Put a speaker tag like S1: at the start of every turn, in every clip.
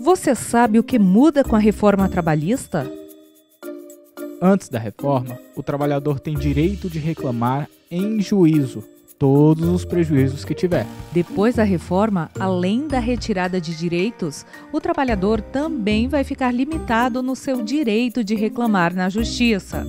S1: Você sabe o que muda com a reforma trabalhista?
S2: Antes da reforma, o trabalhador tem direito de reclamar em juízo todos os prejuízos que tiver.
S1: Depois da reforma, além da retirada de direitos, o trabalhador também vai ficar limitado no seu direito de reclamar na justiça.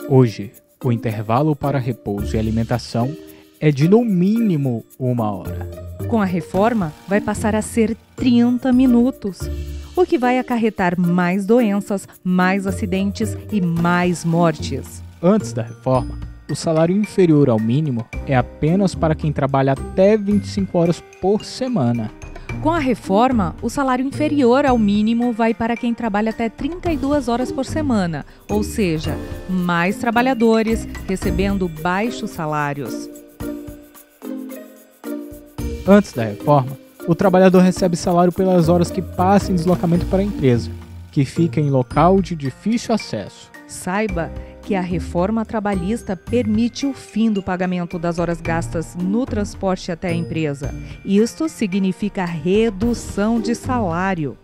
S2: Hoje, o intervalo para repouso e alimentação é de no mínimo 1 hora.
S1: Com a reforma, vai passar a ser 30 minutos, o que vai acarretar mais doenças, mais acidentes e mais mortes.
S2: Antes da reforma, o salário inferior ao mínimo é apenas para quem trabalha até 25 horas por semana.
S1: Com a reforma, o salário inferior ao mínimo vai para quem trabalha até 32 horas por semana, ou seja, mais trabalhadores recebendo baixos salários.
S2: Antes da reforma, o trabalhador recebe salário pelas horas que passa em deslocamento para a empresa, que fica em local de difícil acesso.
S1: Saiba que a reforma trabalhista permite o fim do pagamento das horas gastas no transporte até a empresa. Isto significa redução de salário.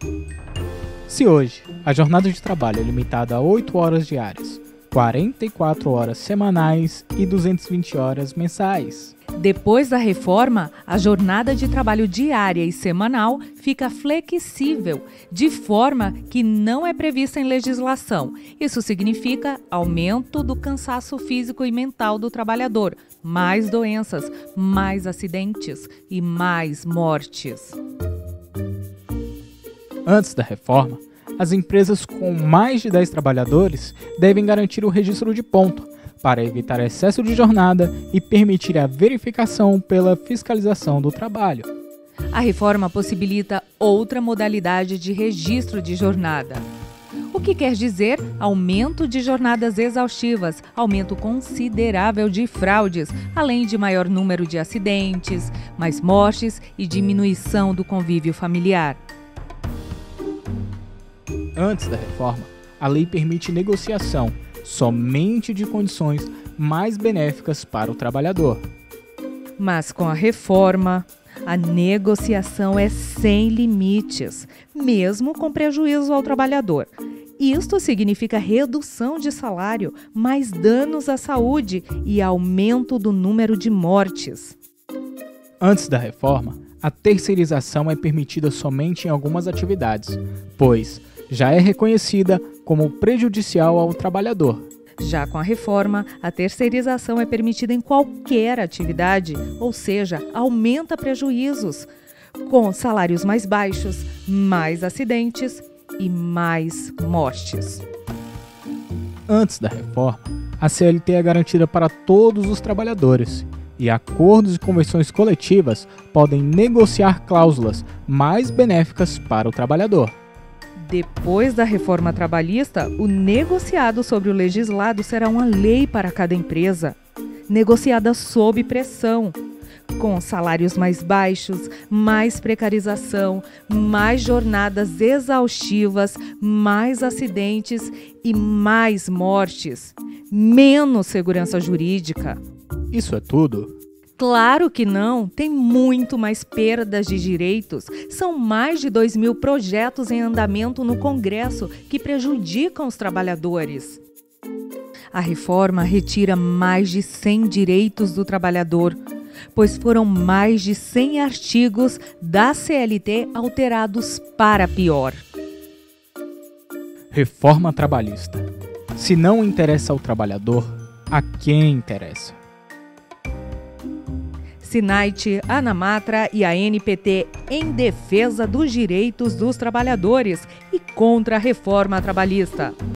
S2: Se hoje a jornada de trabalho é limitada a 8 horas diárias, 44 horas semanais e 220 horas mensais.
S1: Depois da reforma, a jornada de trabalho diária e semanal fica flexível, de forma que não é prevista em legislação. Isso significa aumento do cansaço físico e mental do trabalhador, mais doenças, mais acidentes e mais mortes.
S2: Antes da reforma, as empresas com mais de 10 trabalhadores devem garantir o registro de ponto, para evitar excesso de jornada e permitir a verificação pela fiscalização do trabalho.
S1: A reforma possibilita outra modalidade de registro de jornada, o que quer dizer aumento de jornadas exaustivas, aumento considerável de fraudes, além de maior número de acidentes, mais mortes e diminuição do convívio familiar.
S2: Antes da reforma, a lei permite negociação somente de condições mais benéficas para o trabalhador.
S1: Mas com a reforma, a negociação é sem limites, mesmo com prejuízo ao trabalhador. Isto significa redução de salário, mais danos à saúde e aumento do número de mortes.
S2: Antes da reforma, a terceirização é permitida somente em algumas atividades, pois já é reconhecida como prejudicial ao trabalhador.
S1: Já com a reforma, a terceirização é permitida em qualquer atividade, ou seja, aumenta prejuízos, com salários mais baixos, mais acidentes e mais mortes.
S2: Antes da reforma, a CLT é garantida para todos os trabalhadores, e acordos e convenções coletivas podem negociar cláusulas mais benéficas para o trabalhador.
S1: Depois da reforma trabalhista, o negociado sobre o legislado será uma lei para cada empresa, negociada sob pressão, com salários mais baixos, mais precarização, mais jornadas exaustivas, mais acidentes e mais mortes, menos segurança jurídica.
S2: Isso é tudo?
S1: Claro que não, tem muito mais perdas de direitos. São mais de 2.000 projetos em andamento no Congresso que prejudicam os trabalhadores. A reforma retira mais de 100 direitos do trabalhador, pois foram mais de 100 artigos da CLT alterados para pior.
S2: Reforma trabalhista. Se não interessa ao trabalhador, a quem interessa?
S1: SINAIT, ANAMATRA e a ANPT em defesa dos direitos dos trabalhadores e contra a reforma trabalhista.